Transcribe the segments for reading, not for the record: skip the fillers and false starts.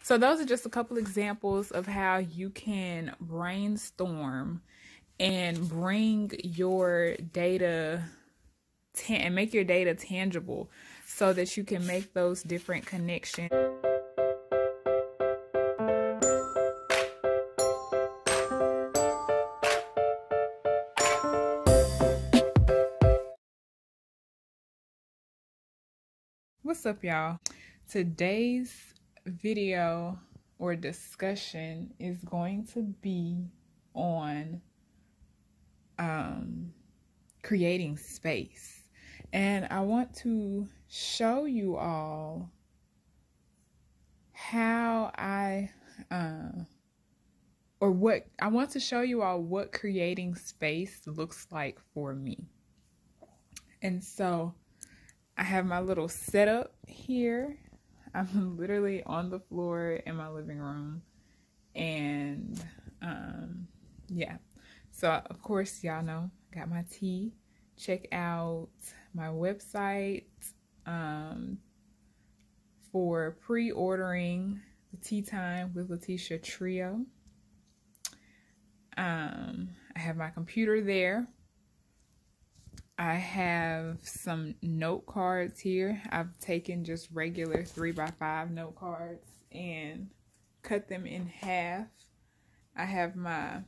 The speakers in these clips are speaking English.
So those are just a couple examples of how you can brainstorm and bring your data and make your data tangible so that you can make those different connections. What's up, y'all? Today's video or discussion is going to be on creating space. And I want to show you all how what creating space looks like for me. And so I have my little setup here. I'm literally on the floor in my living room. And yeah. So of course, y'all know, got my tea. Check out my website for pre-ordering the Tea Time with Letitia Trio. I have my computer there. I have some note cards here. I've taken just regular 3x5 note cards and cut them in half. I have my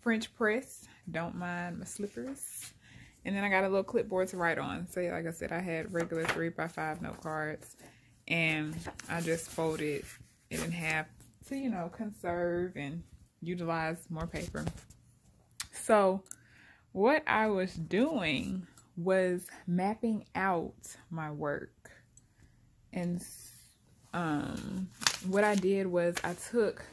French press. Don't mind my slippers. And then I got a little clipboard to write on. So like I said, I had regular 3x5 note cards. And I just folded it in half to, you know, conserve and utilize more paper. So what I was doing was mapping out my work. And what I did was I took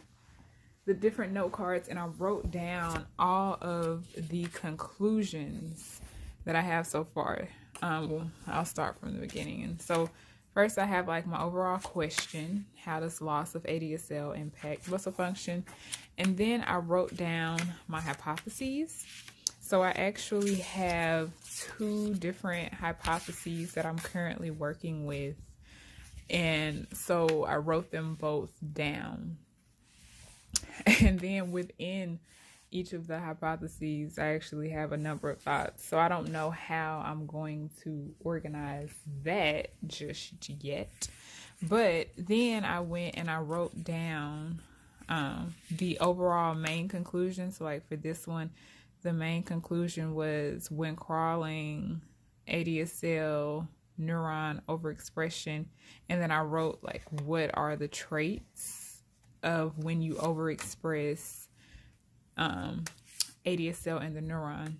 the different note cards and I wrote down all of the conclusions that I have so far. Well, I'll start from the beginning. And so first I have like my overall question: how does loss of ADSL impact muscle function? And then I wrote down my hypotheses. So I actually have 2 different hypotheses that I'm currently working with. And so I wrote them both down. And then within each of the hypotheses, I actually have a number of thoughts. So I don't know how I'm going to organize that just yet. But then I went and I wrote down the overall main conclusion. So like for this one, the main conclusion was when crawling, ADSL, neuron overexpression. And then I wrote like, what are the traits of when you overexpress ADSL in the neuron?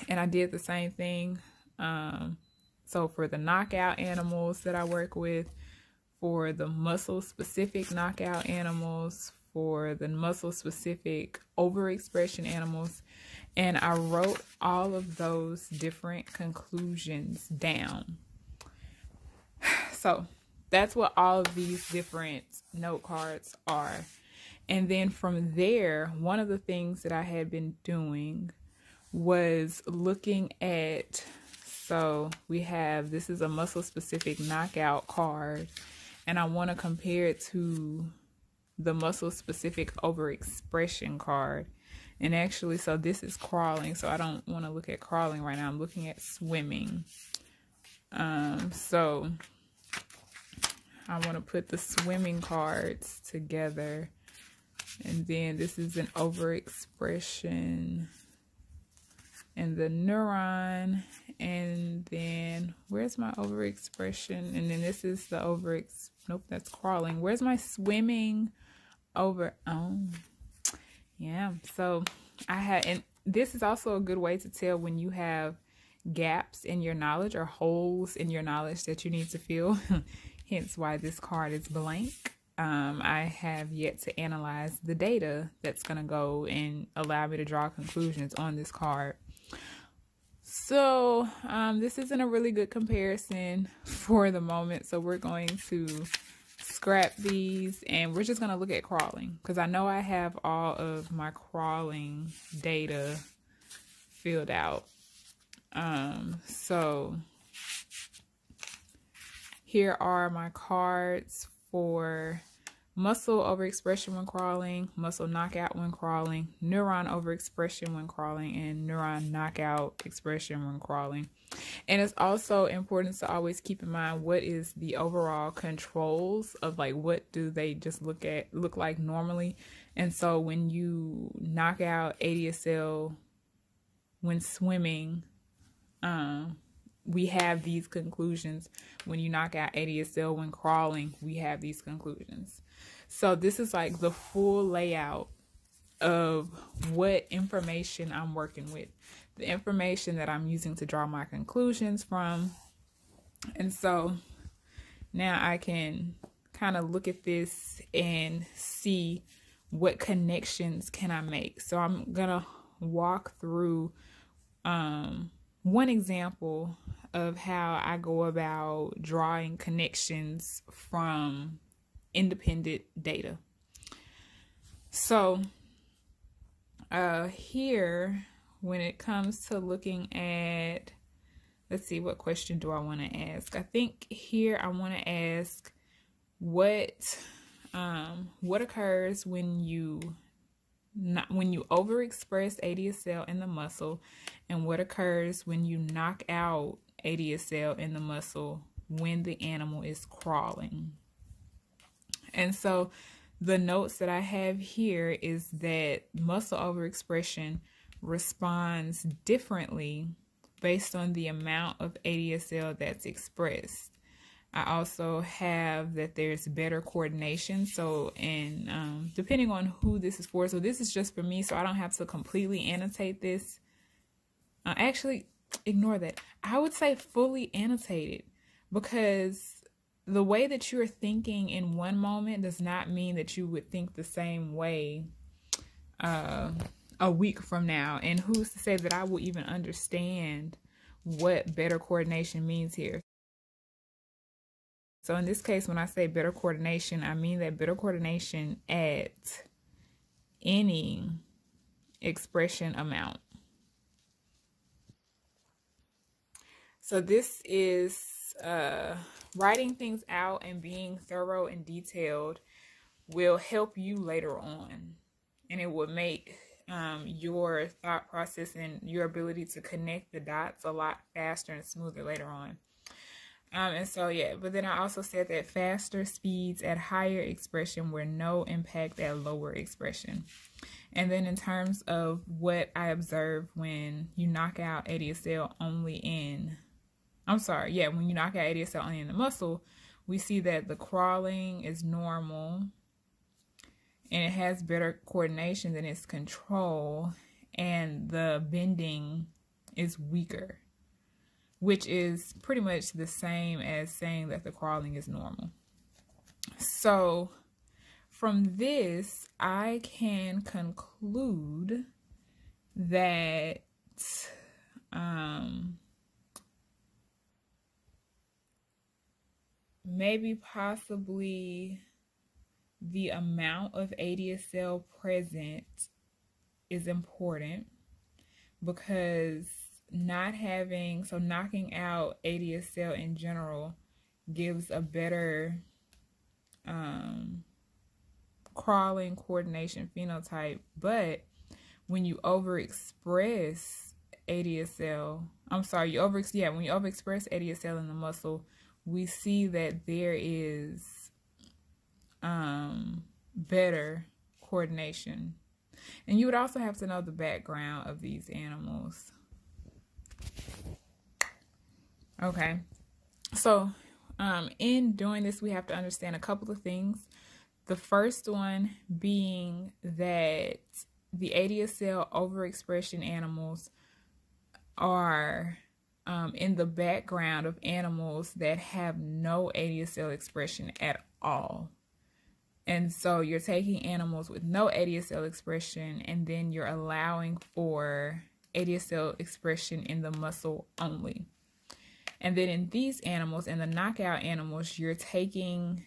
And I did the same thing. So for the knockout animals that I work with, for the muscle specific knockout animals, for the muscle specific overexpression animals, and I wrote all of those different conclusions down. So that's what all of these different note cards are. And then from there, one of the things that I had been doing was looking at, so we have, this is a muscle specific knockout card, and I want to compare it to the muscle specific overexpression card. And actually, so this is crawling, so I don't want to look at crawling right now. I'm looking at swimming. So I want to put the swimming cards together. And then this is an overexpression in the neuron. And then where's my overexpression? And then this is the nope, that's crawling. Where's my swimming over? Oh, yeah. So I had, and this is also a good way to tell when you have gaps in your knowledge or holes in your knowledge that you need to fill. Hence why this card is blank. I have yet to analyze the data that's going to go and allow me to draw conclusions on this card. So this isn't a really good comparison for the moment. So we're going to scrap these and we're just going to look at crawling, because I know I have all of my crawling data filled out. So here are my cards for muscle overexpression when crawling, muscle knockout when crawling, neuron overexpression when crawling, and neuron knockout expression when crawling. And it's also important to always keep in mind what is the overall controls of like what do they just look like normally. And so when you knock out ADSL when swimming, we have these conclusions. When you knock out ADSL when crawling, we have these conclusions. So this is like the full layout of what information I'm working with, the information that I'm using to draw my conclusions from. And so now I can kind of look at this and see what connections can I make. So I'm gonna walk through one example of how I go about drawing connections from independent data. So here, when it comes to looking at, let's see, what question do I want to ask? I think here I want to ask what occurs when you overexpress ADSL in the muscle, and what occurs when you knock out ADSL in the muscle when the animal is crawling. And so the notes that I have here is that muscle overexpression responds differently based on the amount of ADSL that's expressed. I also have that there's better coordination. So, and depending on who this is for, so this is just for me, so I don't have to completely annotate this. Actually, ignore that. I would say fully annotated, because the way that you're thinking in one moment does not mean that you would think the same way a week from now. And who's to say that I will even understand what better coordination means here? So in this case, when I say better coordination, I mean that better coordination at any expression amount. So this is writing things out and being thorough and detailed will help you later on. And it will make your thought process and your ability to connect the dots a lot faster and smoother later on. And so, yeah, but then I also said that faster speeds at higher expression were no impact at lower expression. And then in terms of what I observed when you knock out ADSL only in, when you knock out ADSL only in the muscle, we see that the crawling is normal and it has better coordination than its control, and the bending is weaker, which is pretty much the same as saying that the crawling is normal. So from this, I can conclude that maybe possibly the amount of ADSL present is important, because knocking out ADSL in general gives a better crawling coordination phenotype. But when you overexpress ADSL, when you overexpress ADSL in the muscle, we see that there is better coordination. And you would also have to know the background of these animals. Okay, so in doing this, we have to understand a couple of things. The first one being that the ADSL overexpression animals are in the background of animals that have no ADSL expression at all. And so you're taking animals with no ADSL expression, and then you're allowing for ADSL expression in the muscle only. And then in these animals, in the knockout animals, you're taking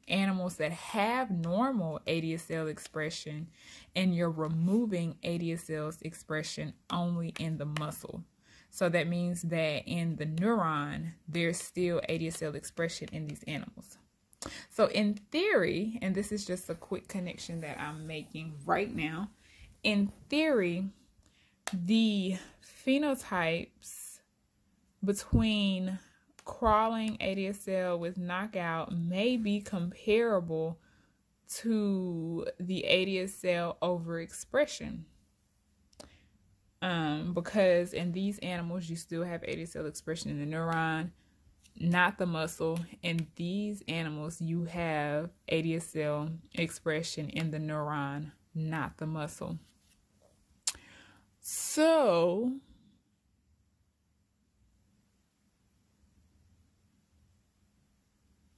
animals that have normal ADSL expression, and you're removing ADSL's expression only in the muscle. So that means that in the neuron, there's still ADSL expression in these animals. So in theory, and this is just a quick connection that I'm making right now, in theory, the phenotypes between crawling ADSL with knockout may be comparable to the ADSL overexpression. Because in these animals, you still have ADSL expression in the neuron, not the muscle. In these animals, you have ADSL expression in the neuron, not the muscle. So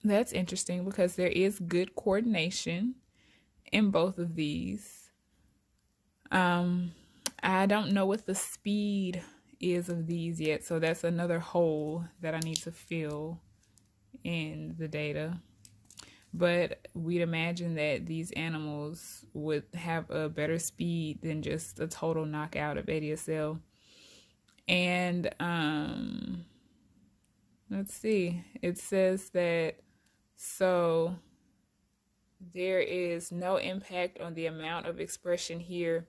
that's interesting because there is good coordination in both of these. I don't know what the speed is of these yet, so that's another hole that I need to fill in the data. But we'd imagine that these animals would have a better speed than just a total knockout of ADSL. And let's see, it says that so there is no impact on the amount of expression here.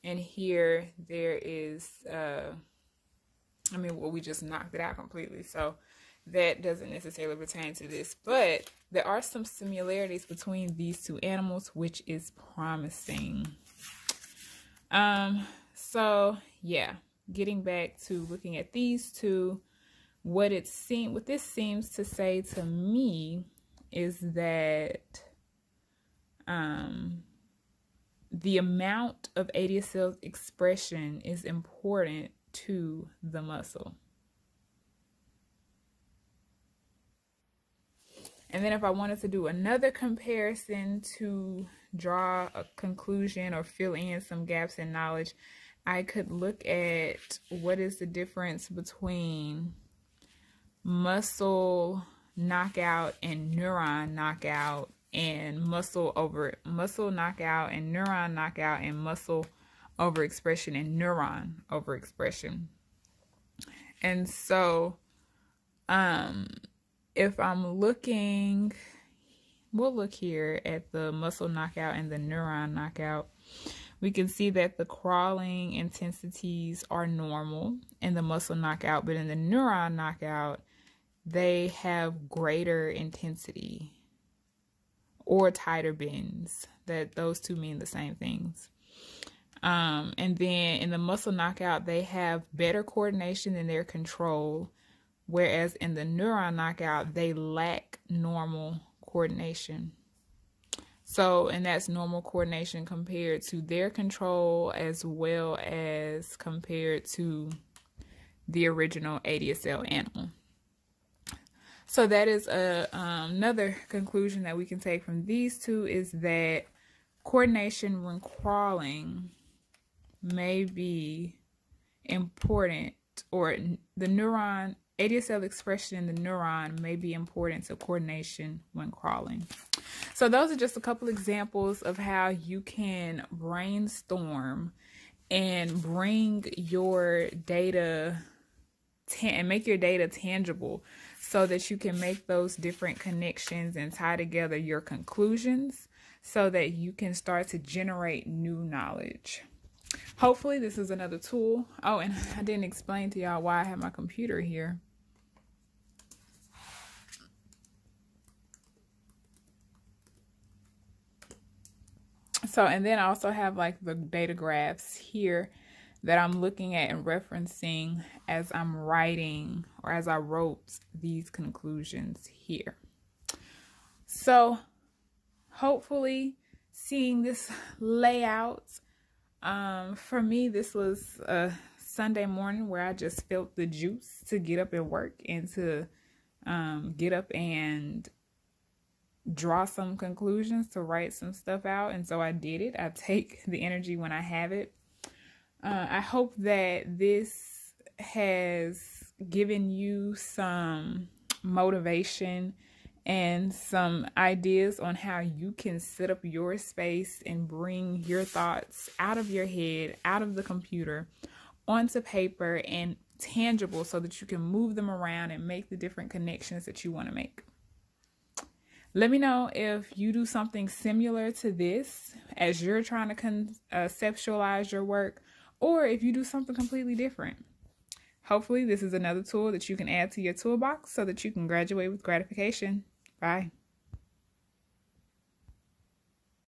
And here there is, we just knocked it out completely. So that doesn't necessarily pertain to this. But there are some similarities between these two animals, which is promising. So yeah, getting back to looking at these two, what this seems to say to me is that the amount of ADSL expression is important to the muscle. And then if I wanted to do another comparison to draw a conclusion or fill in some gaps in knowledge, I could look at what is the difference between muscle knockout and neuron knockout, and muscle knockout and neuron knockout, and muscle overexpression and neuron overexpression. And so if I'm looking, we'll look here at the muscle knockout and the neuron knockout. We can see that the crawling intensities are normal in the muscle knockout, but in the neuron knockout, they have greater intensity or tighter bends. That those two mean the same things. And then in the muscle knockout, they have better coordination than their control, whereas in the neuron knockout, they lack normal coordination. So, and that's normal coordination compared to their control as well as compared to the original ADSL animal. So that is another conclusion that we can take from these two, is that coordination when crawling may be important, or the neuron, ADSL expression in the neuron may be important to coordination when crawling. So those are just a couple examples of how you can brainstorm and bring your data and make your data tangible so that you can make those different connections and tie together your conclusions so that you can start to generate new knowledge. Hopefully this is another tool. Oh, and I didn't explain to y'all why I have my computer here. So, and then I also have like the data graphs here that I'm looking at and referencing as I'm writing, or as I wrote these conclusions here. So hopefully seeing this layout, for me, this was a Sunday morning where I just felt the juice to get up and work and to get up and draw some conclusions, to write some stuff out. And so I did it. I take the energy when I have it. I hope that this has given you some motivation and some ideas on how you can set up your space and bring your thoughts out of your head, out of the computer, onto paper and tangible, so that you can move them around and make the different connections that you want to make. Let me know if you do something similar to this as you're trying to conceptualize your work, or if you do something completely different. Hopefully this is another tool that you can add to your toolbox so that you can graduate with gratification. Bye.